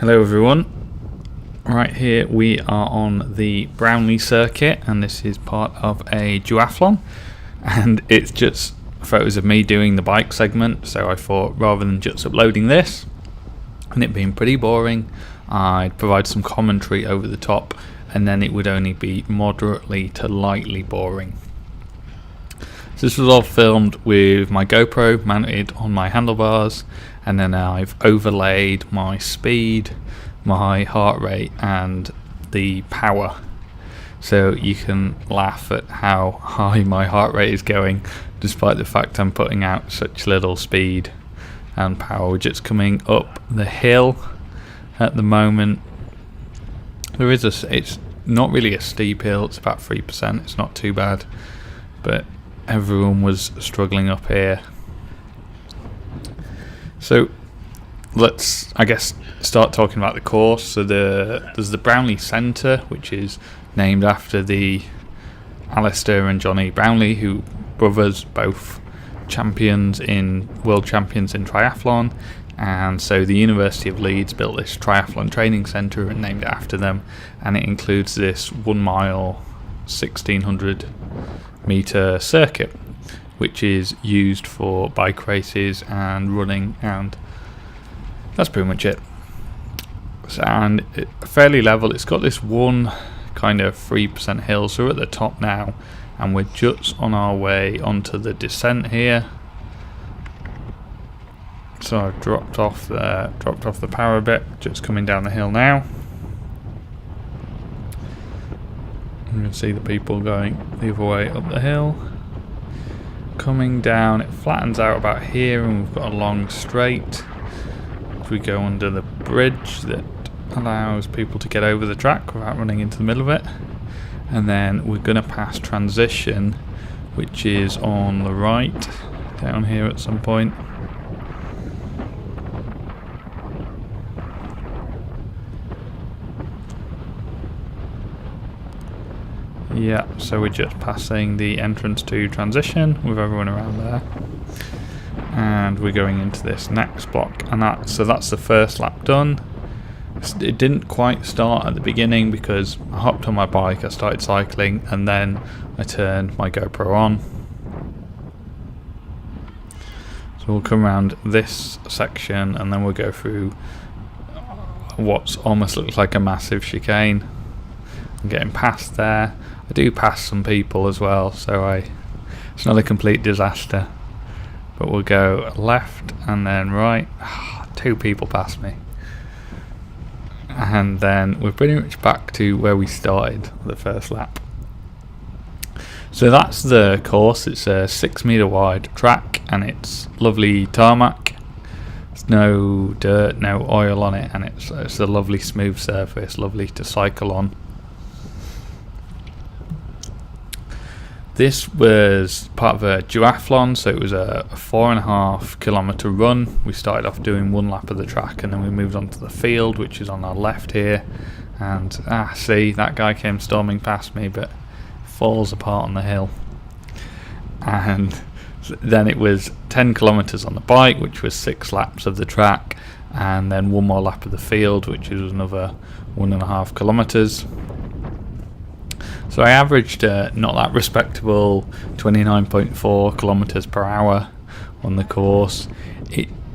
Hello everyone. Right, here we are on the Brownlee circuit, and this is part of a duathlon, and it's just photos of me doing the bike segment. So I thought, rather than just uploading this and it being pretty boring, I'd provide some commentary over the top, and then it would only be moderately to lightly boring. So this was all filmed with my GoPro mounted on my handlebars, and then I've overlaid my speed, my heart rate and the power, so you can laugh at how high my heart rate is going despite the fact I'm putting out such little speed and power. We're just coming up the hill at the moment. It's not really a steep hill, it's about 3%, it's not too bad, but everyone was struggling up here. So let's, I guess, start talking about the course. So there's the Brownlee Centre, which is named after the Alister and Jonny Brownlee, who brothers, both world champions in triathlon, and so the University of Leeds built this triathlon training centre and named it after them, and it includes this 1 mile 1600 metre circuit, which is used for bike races and running, and that's pretty much it. And fairly level. It's got this one kind of 3% hill, so we're at the top now, and we're just on our way onto the descent here. So I've dropped off the power a bit, just coming down the hill now. You can see the people going the other way up the hill. Coming down, it flattens out about here, and we've got a long straight. We go under the bridge that allows people to get over the track without running into the middle of it, and then we're going to pass transition, which is on the right down here at some point. Yeah, so we're just passing the entrance to transition with everyone around there, and we're going into this next block, and that's the first lap done. It didn't quite start at the beginning because I hopped on my bike, I started cycling, and then I turned my GoPro on. So we'll come around this section, and then we'll go through what's almost looks like a massive chicane. I'm getting past there. I do pass some people as well, so it's not a complete disaster. But we'll go left and then right. 2 people past me. And then we're pretty much back to where we started the first lap. So that's the course. It's a 6-metre wide track, and it's lovely tarmac. There's no dirt, no oil on it, and it's a lovely smooth surface, lovely to cycle on. This was part of a duathlon, so it was a 4.5 kilometre run. We started off doing 1 lap of the track, and then we moved on to the field, which is on our left here. And see, that guy came storming past me, but falls apart on the hill. And then it was 10 kilometres on the bike, which was 6 laps of the track, and then 1 more lap of the field, which is another 1.5 kilometres. So I averaged not that respectable 29.4 kilometres per hour on the course.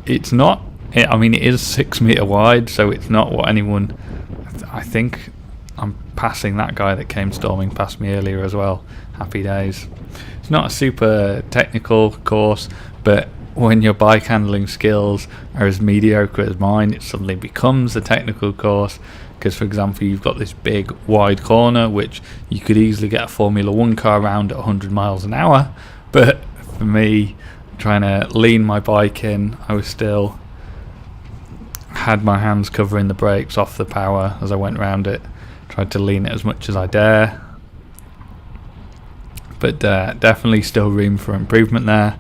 It's not, I mean, it is 6 metre wide, so it's not what anyone, I think I'm passing that guy that came storming past me earlier as well. Happy days. It's not a super technical course, but when your bike handling skills are as mediocre as mine, it suddenly becomes a technical course. Because, for example, you've got this big wide corner which you could easily get a Formula 1 car around at 100 miles an hour, but for me, trying to lean my bike in, I still had my hands covering the brakes off the power as I went around it, tried to lean it as much as I dare, but definitely still room for improvement there.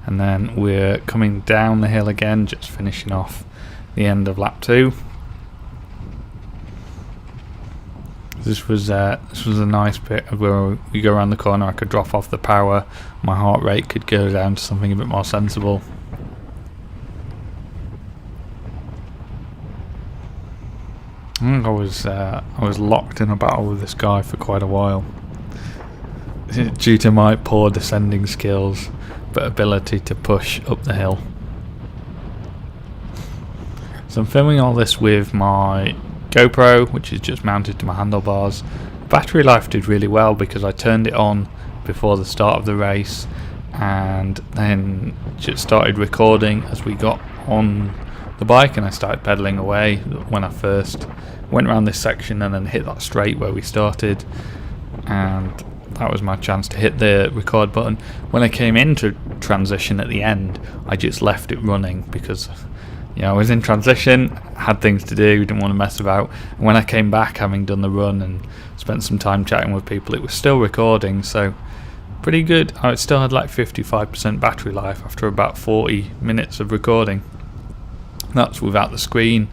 And then we're coming down the hill again, just finishing off the end of lap 2. This was a nice bit where we go around the corner. I could drop off the power, my heart rate could go down to something a bit more sensible. I think I was locked in a battle with this guy for quite a while due to my poor descending skills but ability to push up the hill. So I'm filming all this with my GoPro, which is just mounted to my handlebars. Battery life did really well because I turned it on before the start of the race and then just started recording as we got on the bike, and I started pedaling away when I first went around this section and then hit that straight where we started, and that was my chance to hit the record button. When I came into transition at the end, I just left it running because I was in transition, had things to do, didn't want to mess about. And when I came back, having done the run and spent some time chatting with people, it was still recording, so pretty good. I still had like 55% battery life after about 40 minutes of recording. That's without the screen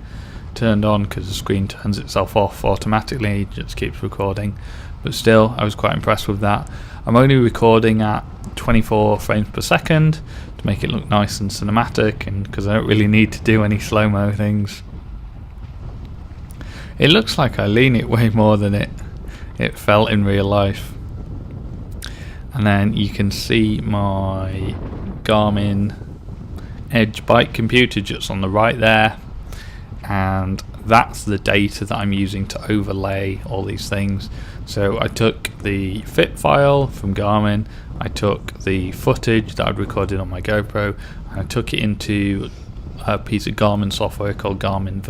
turned on, because the screen turns itself off automatically, it just keeps recording. But still, I was quite impressed with that. I'm only recording at 24 frames per second to make it look nice and cinematic, and because I don't really need to do any slow-mo things. It looks like I lean it way more than it felt in real life. And then you can see my Garmin Edge bike computer just on the right there, and that's the data that I'm using to overlay all these things. So I took the fit file from Garmin, I took the footage that I'd recorded on my GoPro, and I took it into a piece of Garmin software called Garmin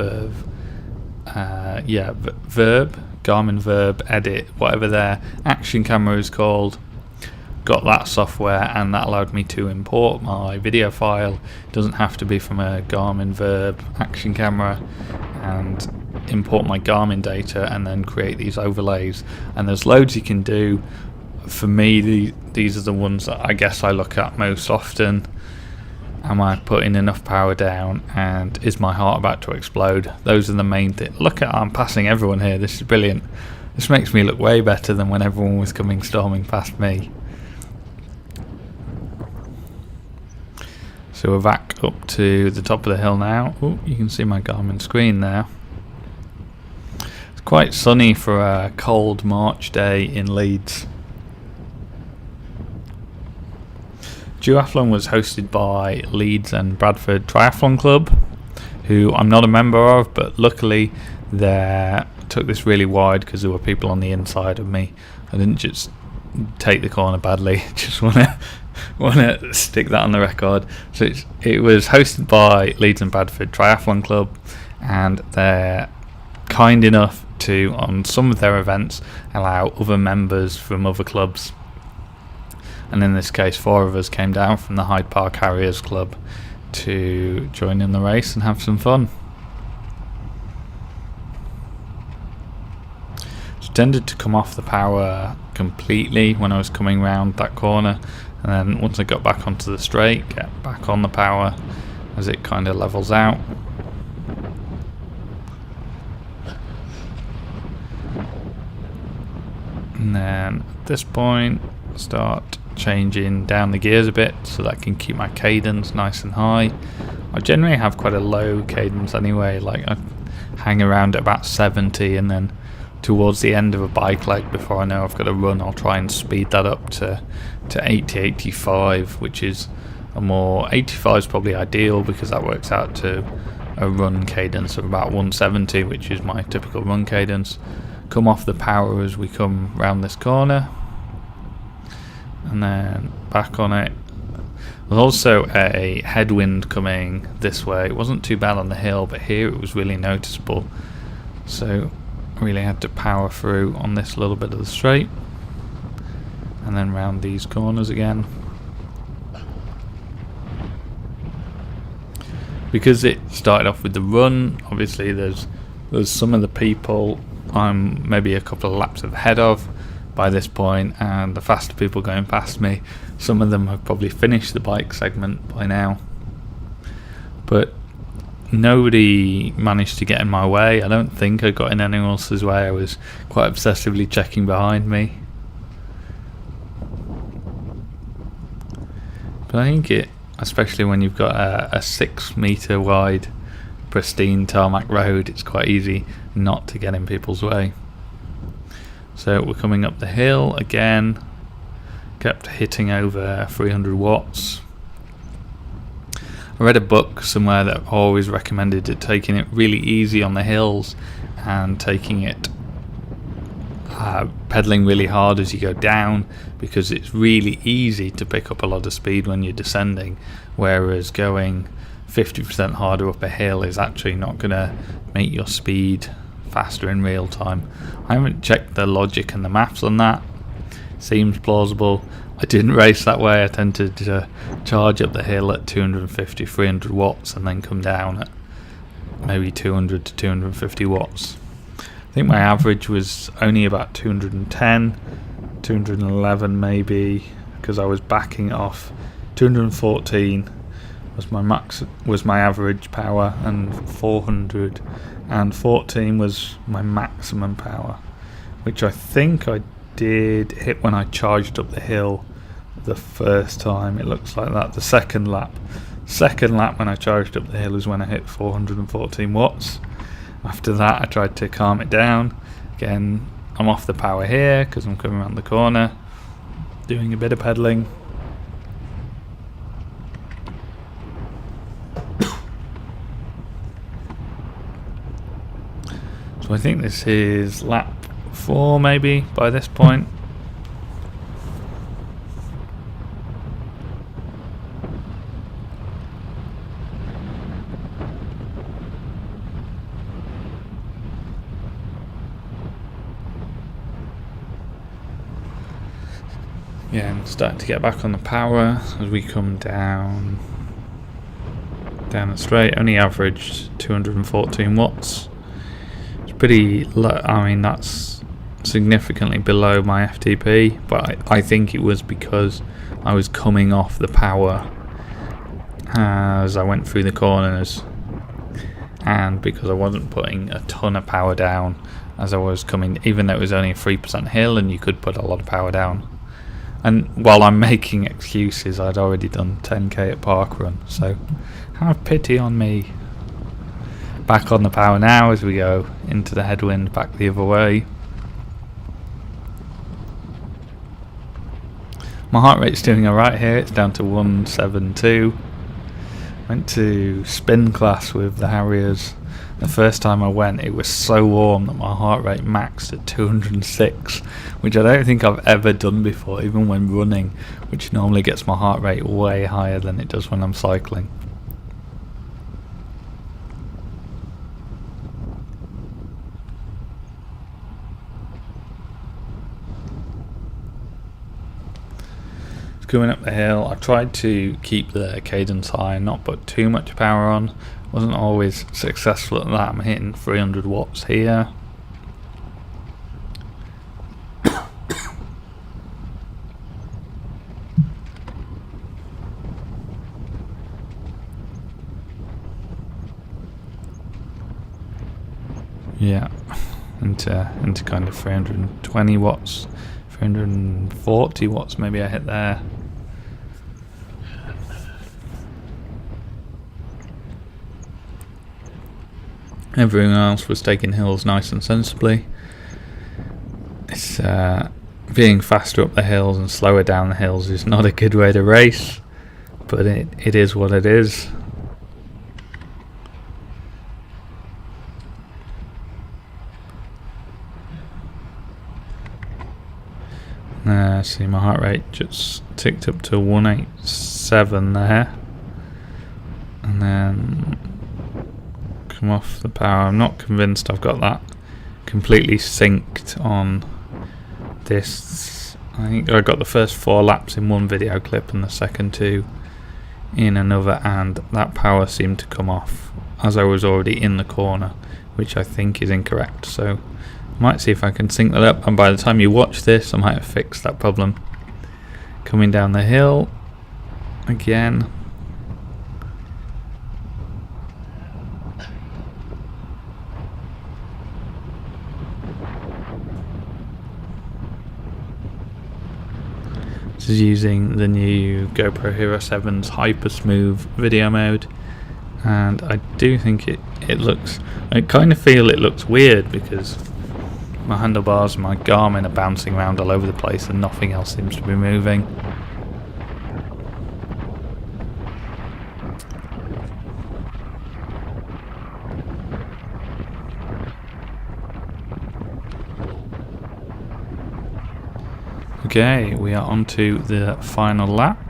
Garmin Verb Edit, whatever their action camera is called. Got that software, and that allowed me to import my video file. It doesn't have to be from a Garmin Verb action camera, and import my Garmin data and then create these overlays. And there's loads you can do. For me, these are the ones that I guess I look at most often. Am I putting enough power down, and is my heart about to explode? Those are the main things. Look at, I'm passing everyone here. This is brilliant. This makes me look way better than when everyone was coming storming past me. So we're back up to the top of the hill now. Ooh, you can see my Garmin screen there. It's quite sunny for a cold March day in Leeds. Duathlon was hosted by Leeds and Bradford Triathlon Club, who I'm not a member of, but luckily they took this really wide because there were people on the inside of me. I didn't just take the corner badly, just want to stick that on the record. So it was hosted by Leeds and Bradford Triathlon Club, and they're kind enough to, on some of their events, allow other members from other clubs. And in this case, 4 of us came down from the Hyde Park Harriers Club to join in the race and have some fun. So tended to come off the power completely when I was coming round that corner, and then once I got back onto the straight, get back on the power as it kind of levels out. And then at this point, start changing down the gears a bit so that I can keep my cadence nice and high. I generally have quite a low cadence anyway, like I hang around at about 70, and then towards the end of a bike leg, before I know I've got to run, I'll try and speed that up to 80, 85, which is 85 is probably ideal because that works out to a run cadence of about 170, which is my typical run cadence. Come off the power as we come round this corner, and then back on it. There's also a headwind coming this way. It wasn't too bad on the hill, but here it was really noticeable, so I really had to power through on this little bit of the straight, and then round these corners again. Because it started off with the run, obviously there's some of the people I'm maybe a couple of laps ahead of by this point, and the faster people going past me, some of them have probably finished the bike segment by now, but nobody managed to get in my way. I don't think I got in anyone else's way. I was quite obsessively checking behind me, but I think especially when you've got a 6 metre wide pristine tarmac road, it's quite easy not to get in people's way. So we're coming up the hill again, kept hitting over 300 watts. I read a book somewhere that always recommended taking it really easy on the hills and taking it pedaling really hard as you go down, because it's really easy to pick up a lot of speed when you're descending, whereas going 50% harder up a hill is actually not going to make your speed faster in real time. I haven't checked the logic and the maths on that. Seems plausible. I didn't race that way. I tended to charge up the hill at 250-300 watts and then come down at maybe 200 to 250 watts. I think my average was only about 210, 211 maybe, because I was backing off. 214 was my average power, and 414 was my maximum power, which I think I did hit when I charged up the hill the first time. It looks like that. The second lap when I charged up the hill is when I hit 414 watts. After that I tried to calm it down. Again, I'm off the power here because I'm coming around the corner, doing a bit of pedaling. So I think this is lap 4 maybe by this point. Yeah, I'm starting to get back on the power as we come down the straight. Only averaged 214 watts. It's pretty low. I mean, that's significantly below my FTP, but I think it was because I was coming off the power as I went through the corners, and because I wasn't putting a ton of power down as I was coming, even though it was only a 3% hill and you could put a lot of power down. And while I'm making excuses, I'd already done 10k at parkrun, so have pity on me. Back on the power now as we go into the headwind back the other way. My heart rate's doing alright here, it's down to 172. Went to spin class with the Harriers. The first time I went, it was so warm that my heart rate maxed at 206, which I don't think I've ever done before, even when running, which normally gets my heart rate way higher than it does when I'm cycling. Going up the hill, I tried to keep the cadence high and not put too much power on. Wasn't always successful at that. I'm hitting 300 watts here. Yeah, into kind of 320 watts, 340 watts maybe I hit there. Everyone else was taking hills nice and sensibly. It's being faster up the hills and slower down the hills is not a good way to race, but it is what it is. See, my heart rate just ticked up to 187 there, and then come off the power. I'm not convinced I've got that completely synced on this. I think I got the first 4 laps in one video clip and the second 2 in another, and that power seemed to come off as I was already in the corner, which I think is incorrect. So I might see if I can sync that up, and by the time you watch this I might have fixed that problem. Coming down the hill again. This is using the new GoPro Hero 7's Hyper Smooth video mode. and I do think it looks, I kind of feel it looks weird because my handlebars and my Garmin are bouncing around all over the place and nothing else seems to be moving. Okay, we are on to the final lap.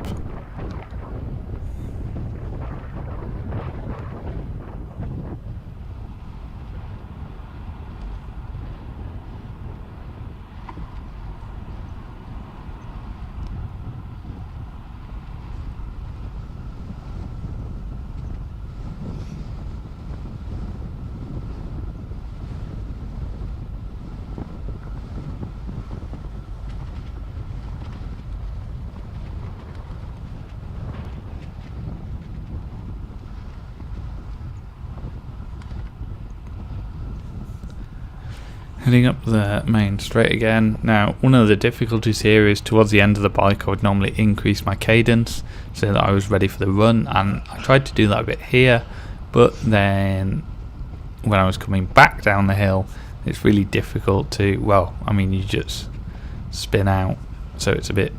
Heading up the main straight again. Now, one of the difficulties here is towards the end of the bike I would normally increase my cadence so that I was ready for the run, and I tried to do that a bit here, but then when I was coming back down the hill it's really difficult to, well, I mean, you just spin out, so it's a bit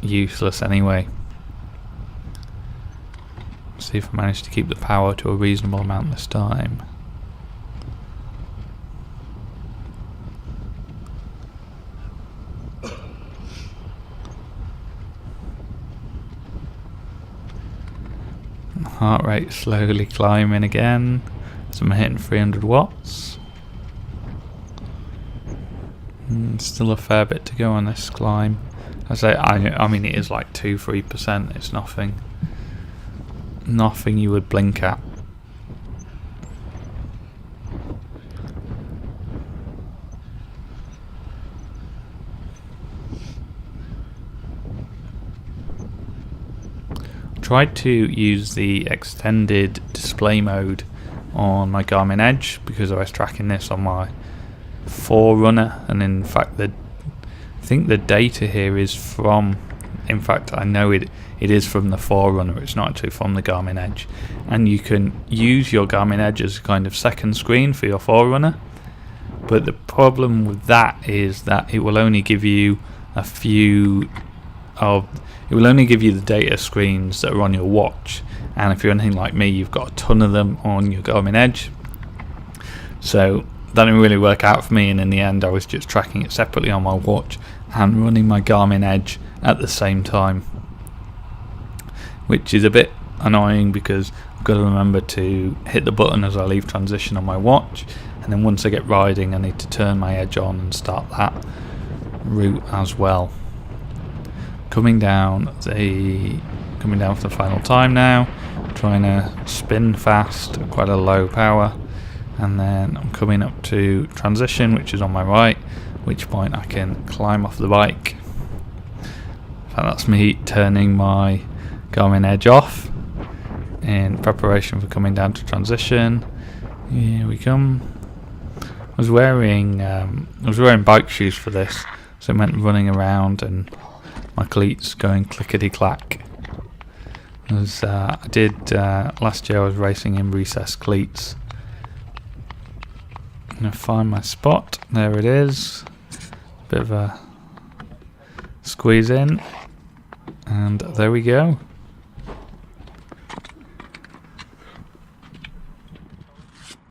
useless anyway. See if I manage to keep the power to a reasonable amount this time. Heart rate slowly climbing again, so I'm hitting 300 watts. Still a fair bit to go on this climb. I mean it is like 2-3%, it's nothing you would blink at. Tried to use the extended display mode on my Garmin Edge because I was tracking this on my Forerunner, and in fact I think the data here is from, in fact I know it is from the Forerunner, it's not actually from the Garmin Edge, and you can use your Garmin Edge as a kind of second screen for your Forerunner, but the problem with that is that it will only give you it will only give you the data screens that are on your watch, and if you're anything like me you've got a ton of them on your Garmin Edge, so that didn't really work out for me, and in the end I was just tracking it separately on my watch and running my Garmin Edge at the same time, which is a bit annoying because I've got to remember to hit the button as I leave transition on my watch, and then once I get riding I need to turn my Edge on and start that route as well. Coming down for the final time now, trying to spin fast at quite a low power, and then I'm coming up to transition, which is on my right, at which point I can climb off the bike. In fact, that's me turning my Garmin Edge off in preparation for coming down to transition. Here we come. I was wearing bike shoes for this, so it meant running around and my cleats going clickety-clack. As I did last year, I was racing in recessed cleats. I'm going to find my spot. There it is. Bit of a squeeze in, and there we go.